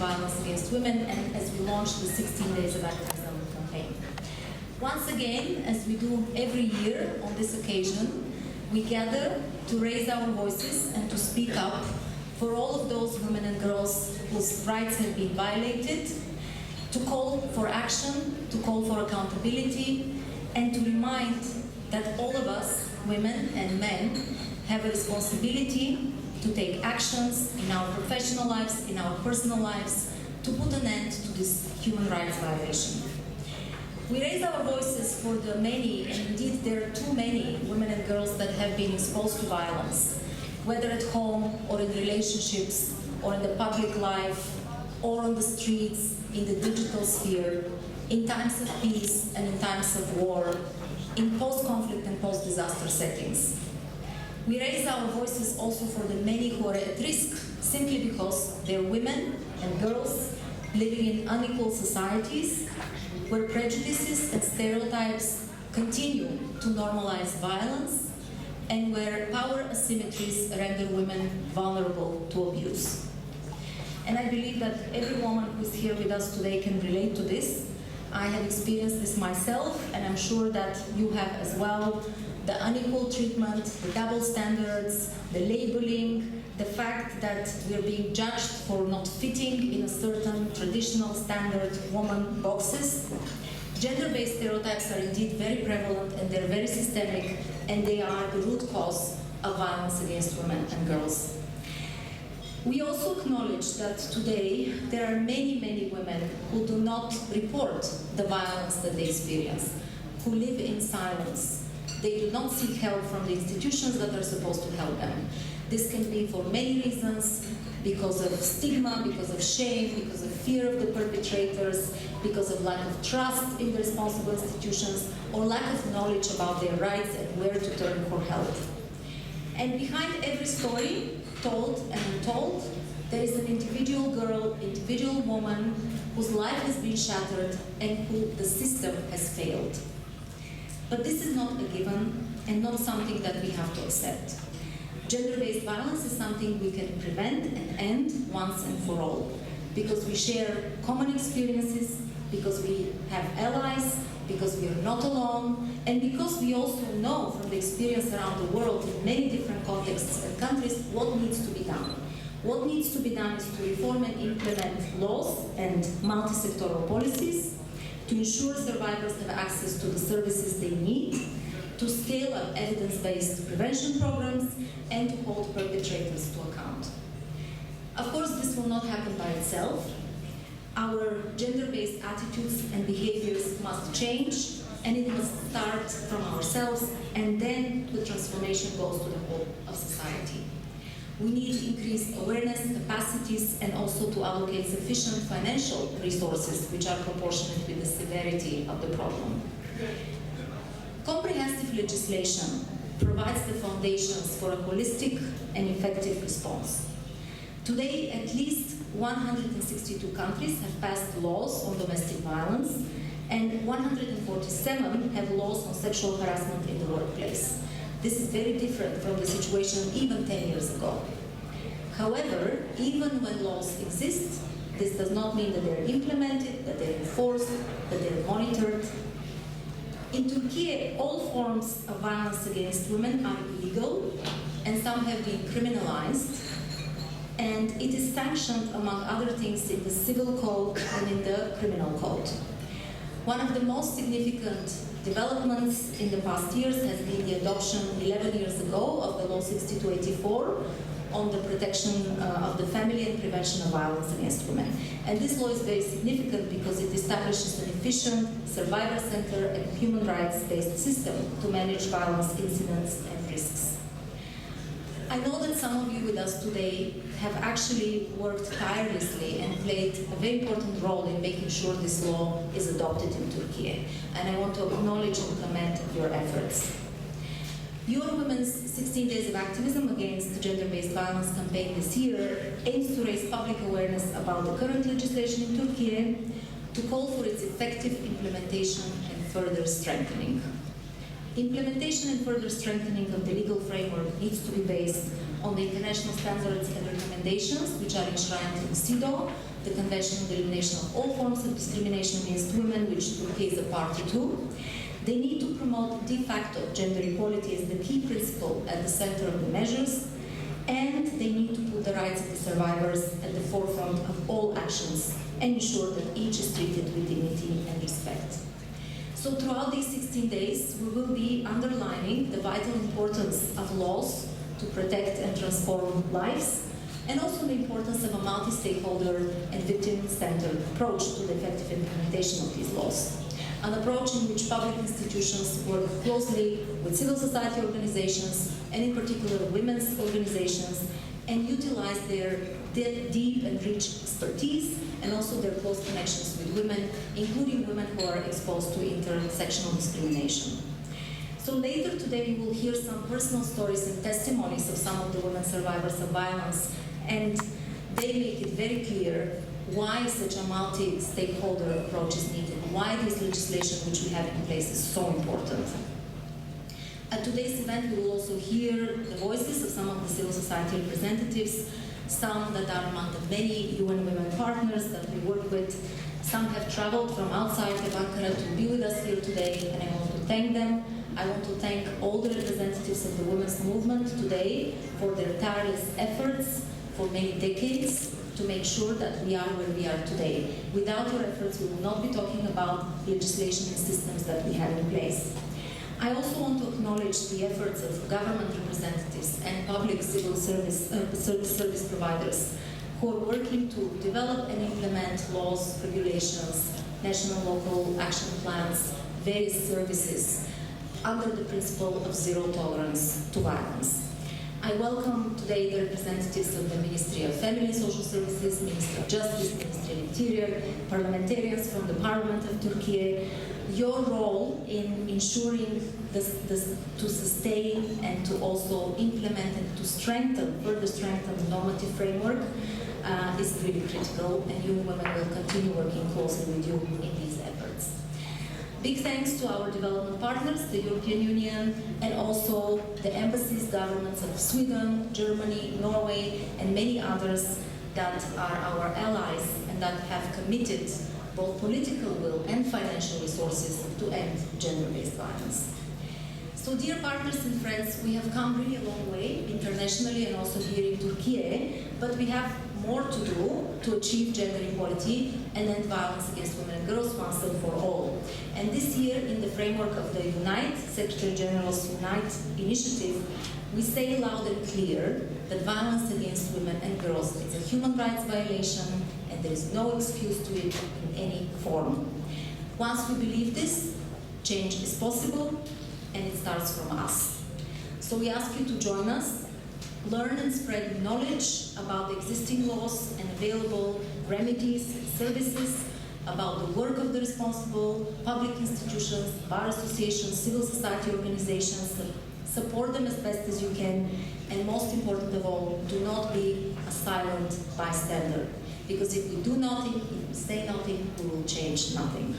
violence against women, and as we launch the 16 Days of Activism campaign. Once again, as we do every year on this occasion, we gather to raise our voices and to speak up for all of those women and girls whose rights have been violated, to call for action, to call for accountability, and to remind that all of us, women and men, have a responsibility to take actions in our professional lives, in our personal lives, to put an end to this human rights violation. We raise our voices for the many, and indeed there are too many women and girls that have been exposed to violence, whether at home or in relationships or in the public life or on the streets, in the digital sphere, in times of peace and in times of war, in post-conflict and post-disaster settings. We raise our voices also for the many who are at risk simply because they're women and girls living in unequal societies where prejudices and stereotypes continue to normalize violence and where power asymmetries render women vulnerable to abuse. And I believe that every woman who's here with us today can relate to this. I have experienced this myself, and I'm sure that you have as well. The unequal treatment, the double standards, the labeling, the fact that we're being judged for not fitting in a certain traditional standard woman boxes. Gender-based stereotypes are indeed very prevalent and they're very systemic, and they are the root cause of violence against women and girls. We also acknowledge that today there are many, many women who do not report the violence that they experience, who live in silence. They do not seek help from the institutions that are supposed to help them. This can be for many reasons, because of stigma, because of shame, because of fear of the perpetrators, because of lack of trust in the responsible institutions, or lack of knowledge about their rights and where to turn for help. And behind every story, told and untold, there is an individual girl, individual woman whose life has been shattered and who the system has failed. But this is not a given and not something that we have to accept. Gender-based violence is something we can prevent and end once and for all, because we share common experiences, because we have allies, because we are not alone, and because we also know from the experience around the world in many different contexts and countries what needs to be done. What needs to be done is to reform and implement laws and multi-sectoral policies, to ensure survivors have access to the services they need, to scale up evidence-based prevention programs, and to hold perpetrators to account. Of course, this will not happen by itself. Our gender-based attitudes and behaviors must change, and it must start from ourselves, and then the transformation goes to the whole of society. We need increased awareness, capacities, and also to allocate sufficient financial resources which are proportionate with the severity of the problem. Comprehensive legislation provides the foundations for a holistic and effective response. Today, at least 162 countries have passed laws on domestic violence, and 147 have laws on sexual harassment in the workplace. This is very different from the situation even 10 years ago. However, even when laws exist, this does not mean that they're implemented, that they're enforced, that they're monitored. In Turkey, all forms of violence against women are illegal, and some have been criminalized. And it is sanctioned, among other things, in the civil code and in the criminal code. One of the most significant developments in the past years has been the adoption 11 years ago of the Law 6284 on the protection of the family and prevention of violence against women. And this law is very significant because it establishes an efficient, survivor-centered and human rights-based system to manage violence incidents and risks. I know that some of you with us today have actually worked tirelessly and played a very important role in making sure this law is adopted in Turkey, and I want to acknowledge and commend your efforts. UN Women's 16 Days of Activism Against Gender-Based Violence campaign this year aims to raise public awareness about the current legislation in Turkey, to call for its effective implementation and further strengthening. Implementation and further strengthening of the legal framework needs to be based on the international standards and recommendations which are enshrined in CEDAW, the Convention on the Elimination of All Forms of Discrimination Against Women, which Turkey is a party to. They need to promote de facto gender equality as the key principle at the center of the measures, and they need to put the rights of the survivors at the forefront of all actions and ensure that each is treated with dignity and respect. So throughout these 16 days, we will be underlining the vital importance of laws to protect and transform lives, and also the importance of a multi-stakeholder and victim-centered approach to the effective implementation of these laws. An approach in which public institutions work closely with civil society organizations, and in particular women's organizations, and utilize their deep and rich expertise and also their close connections with women, including women who are exposed to intersectional discrimination. So later today we will hear some personal stories and testimonies of some of the women survivors of violence, and they make it very clear why such a multi-stakeholder approach is needed, why this legislation which we have in place is so important. At today's event, we will also hear the voices of some of the civil society representatives, some that are among the many UN Women partners that we work with. Some have traveled from outside of Ankara to be with us here today, and I want to thank them. I want to thank all the representatives of the women's movement today for their tireless efforts for many decades to make sure that we are where we are today. Without your efforts, we will not be talking about legislation and systems that we have in place. I also want to acknowledge the efforts of government representatives and public civil service providers who are working to develop and implement laws, regulations, national, local action plans, various services under the principle of zero tolerance to violence. I welcome today the representatives of the Ministry of Family and Social Services, Ministry of Justice, Ministry of Interior, parliamentarians from the Parliament of Turkey. Your role in ensuring to sustain and to also implement and to further strengthen the normative framework is really critical, and UN Women will continue working closely with you in these efforts. Big thanks to our development partners, the European Union, and also the embassies, governments of Sweden, Germany, Norway, and many others that are our allies and that have committed both political will and financial resources to end gender-based violence. So dear partners and friends, we have come really a long way internationally and also here in Turkey, but we have more to do to achieve gender equality and end violence against women and girls once and for all. And this year, in the framework of the UNITE, Secretary General's UNITE initiative, we say loud and clear that violence against women and girls is a human rights violation and there is no excuse to it in any form. Once we believe this, change is possible and it starts from us. So we ask you to join us, learn and spread knowledge about the existing laws and available remedies and services, about the work of the responsible public institutions, bar associations, civil society organizations. Support them as best as you can, and most important of all, do not be a silent bystander. Because if we do nothing, if we say nothing, we will change nothing.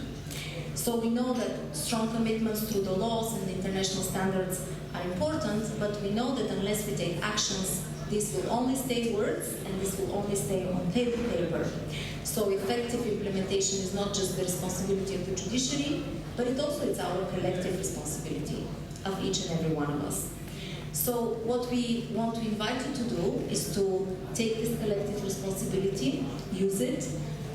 So we know that strong commitments through the laws and the international standards are important, but we know that unless we take actions, this will only stay words and this will only stay on paper. So effective implementation is not just the responsibility of the judiciary, but it also is our collective responsibility of each and every one of us. So what we want to invite you to do is to take this collective responsibility, use it,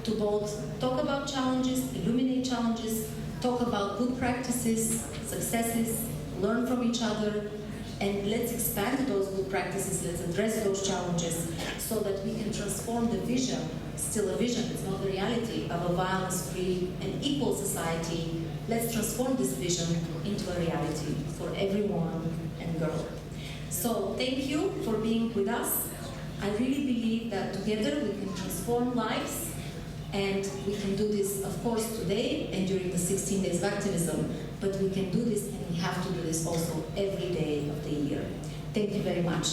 to both talk about challenges, illuminate challenges, talk about good practices, successes, learn from each other, and let's expand those good practices, let's address those challenges so that we can transform the vision, still a vision, it's not the reality, of a violence-free and equal society. Let's transform this vision into a reality for every woman and girl. So thank you for being with us. I really believe that together we can transform lives, and we can do this, of course, today and during the 16 days of activism, but we can do this and we have to do this also every day of the year. Thank you very much.